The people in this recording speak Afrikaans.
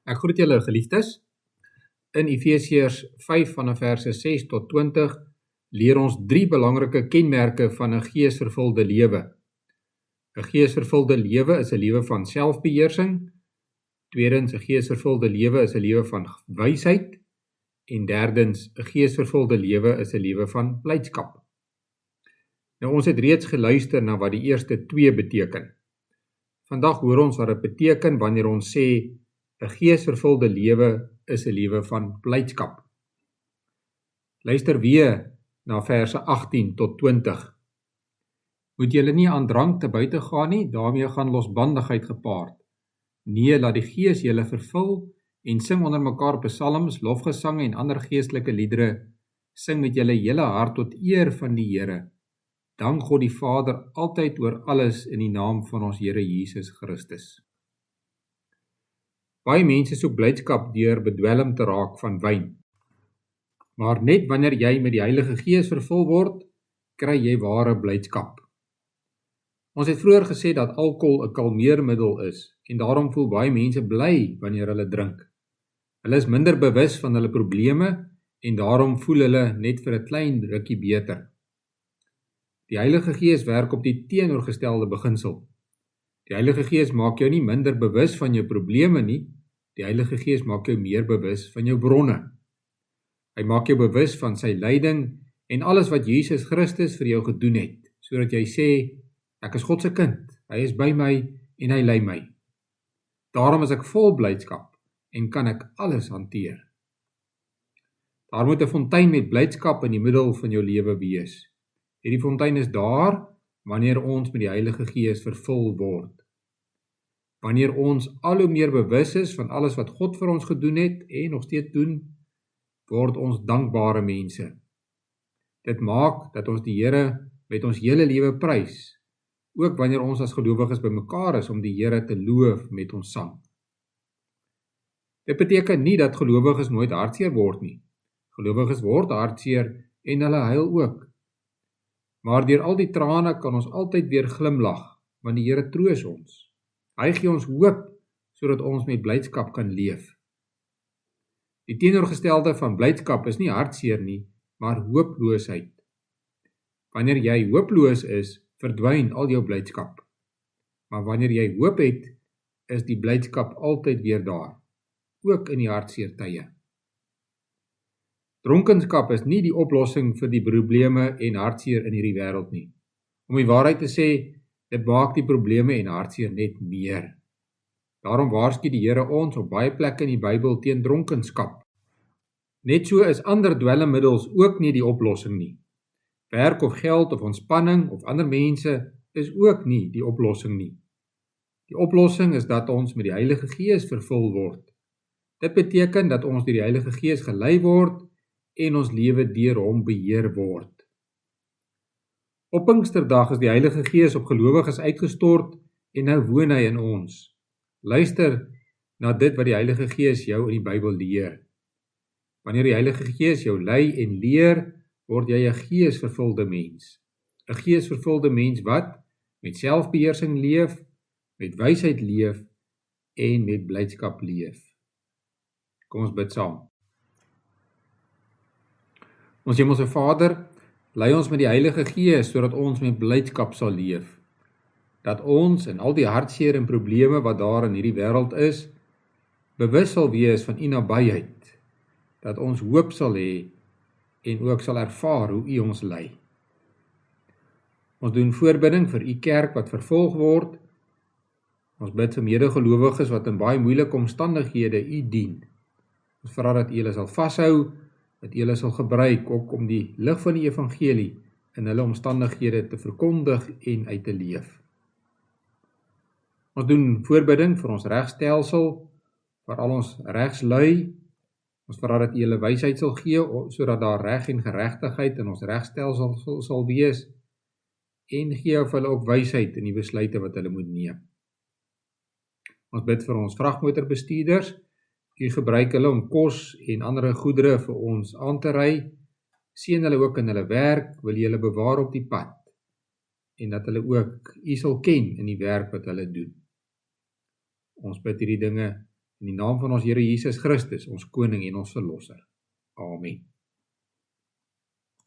Ek groet julle geliefdes. In Efesiërs 5 vanaf verse 6 tot 20 leer ons 3 belangrike kenmerke van 'n geesvervulde lewe. 'n Geesvervulde lewe is 'n lewe van selfbeheersing. Tweedens, 'n geesvervulde lewe is 'n lewe van wysheid. En derdens, 'n geesvervulde lewe is 'n lewe van blydskap. Nou ons het reeds geluister na wat die eerste 2 beteken. Vandag hoor ons wat dit beteken wanneer ons sê 'n geesvervulde lewe is 'n lewe van blydskap. Luister weer na verse 18 tot 20. Moet julle nie aan drank te buite gaan nie, daarmee gaan losbandigheid gepaard. Nee, laat die Gees julle vervul en sing onder mekaar psalms, lofgesange en ander geestelike liedere. Sing met julle hele hart tot eer van die Here. Dank God die Vader altyd oor alles in die naam van ons Here Jesus Christus. Baie mense soek blydskap deur bedwelm te raak van wyn. Maar net wanneer jy met die Heilige Gees vervul word, kry jy ware blydskap. Ons het vroeër gesê dat alkohol 'n kalmeermiddel is en daarom voel baie mense bly wanneer hulle drink. Hulle is minder bewus van hulle probleme en daarom voel hulle net vir 'n klein rukkie beter. Die Heilige Gees werk op die teenoorgestelde beginsel. Die Heilige Gees maak jou nie minder bewus van jou probleme nie, die Heilige Gees maak jou meer bewus van jou bronne. Hy maak jou bewus van sy lyding en alles wat Jesus Christus vir jou gedoen het, sodat jy sê, ek is God se kind, hy is by my en hy lei my. Daarom is ek vol blydskap en kan ek alles hanteer. Daar moet 'n fontein met blydskap in die middel van jou lewe wees. Hierdie fontein is daar wanneer ons met die Heilige Gees vervul word. Wanneer ons al hoe meer bewus is van alles wat God vir ons gedoen het en nog steeds doen, word ons dankbare mense. Dit maak dat ons die Here met ons hele lewe prys, ook wanneer ons as gelowiges bymekaar is om die Here te loof met ons sang. Dit beteken nie dat gelowiges nooit hartseer word nie. Gelowiges word hartseer en hulle huil ook. Maar deur al die trane kan ons altyd weer glimlag, want die Here troos ons. Hy gee ons hoop, sodat ons met blydskap kan leef. Die teenoorgestelde van blydskap is nie hartseer nie, maar hooploosheid. Wanneer jy hooploos is, verdwyn al jou blydskap. Maar wanneer jy hoop het, is die blydskap altyd weer daar, ook in die hartseer tye. Dronkenskap is nie die oplossing vir die probleme en hartseer in hierdie wêreld nie. Om die waarheid te sê, dit maak die probleme en hartseer net meer. Daarom waarsku die Here ons op baie plekke in die Bybel teen dronkenskap. Net so is ander dwelmmiddels ook nie die oplossing nie. Werk of geld of ontspanning of ander mense is ook nie die oplossing nie. Die oplossing is dat ons met die Heilige Gees vervul word. Dit beteken dat ons deur die Heilige Gees gelei word en ons lewe deur hom beheer word. Op Pinksterdag is die Heilige Gees op gelowiges uitgestort en nou woon hy in ons. Luister na dit wat die Heilige Gees jou in die Bybel leer. Wanneer die Heilige Gees jou lei en leer, word jy 'n geesvervulde mens. 'n Geesvervulde mens wat met selfbeheersing leef, met wysheid leef en met blydskap leef. Kom ons bid saam. Ons Hemelse Vader, lei ons met die Heilige Gees sodat ons met blydskap sal leef. Dat ons in al die hartseer en probleme wat daar in hierdie wêreld is, bewus sal wees van U nabyheid. Dat ons hoop sal hê en ook sal ervaar hoe U ons lei. Ons doen voorbidding vir U kerk wat vervolg word. Ons bid vir medegelowiges wat in baie moeilike omstandighede U dien. Ons vra dat U hulle sal vashou, dat U hulle sal gebruik ook om die lig van die evangelie in hulle omstandighede te verkondig en uit te leef. Ons doen voorbidding vir ons regstelsel, vir al ons regslui. Ons vra dat U hulle wysheid sal gee, sodat daar reg en geregtigheid in ons regstelsel sal wees, en gee vir hulle ook wysheid in die besluite wat hulle moet neem. Ons bid vir ons vragmotorbestuurders. U gebruik hulle om kos en ander goedere vir ons aan te ry. Seën hulle ook in hulle werk, wil U hulle bewaar op die pad, en dat hulle ook U sal ken in die werk wat hulle doen. Ons bid hierdie dinge In die naam van ons Here Jesus Christus, ons koning en ons verlosser. Amen.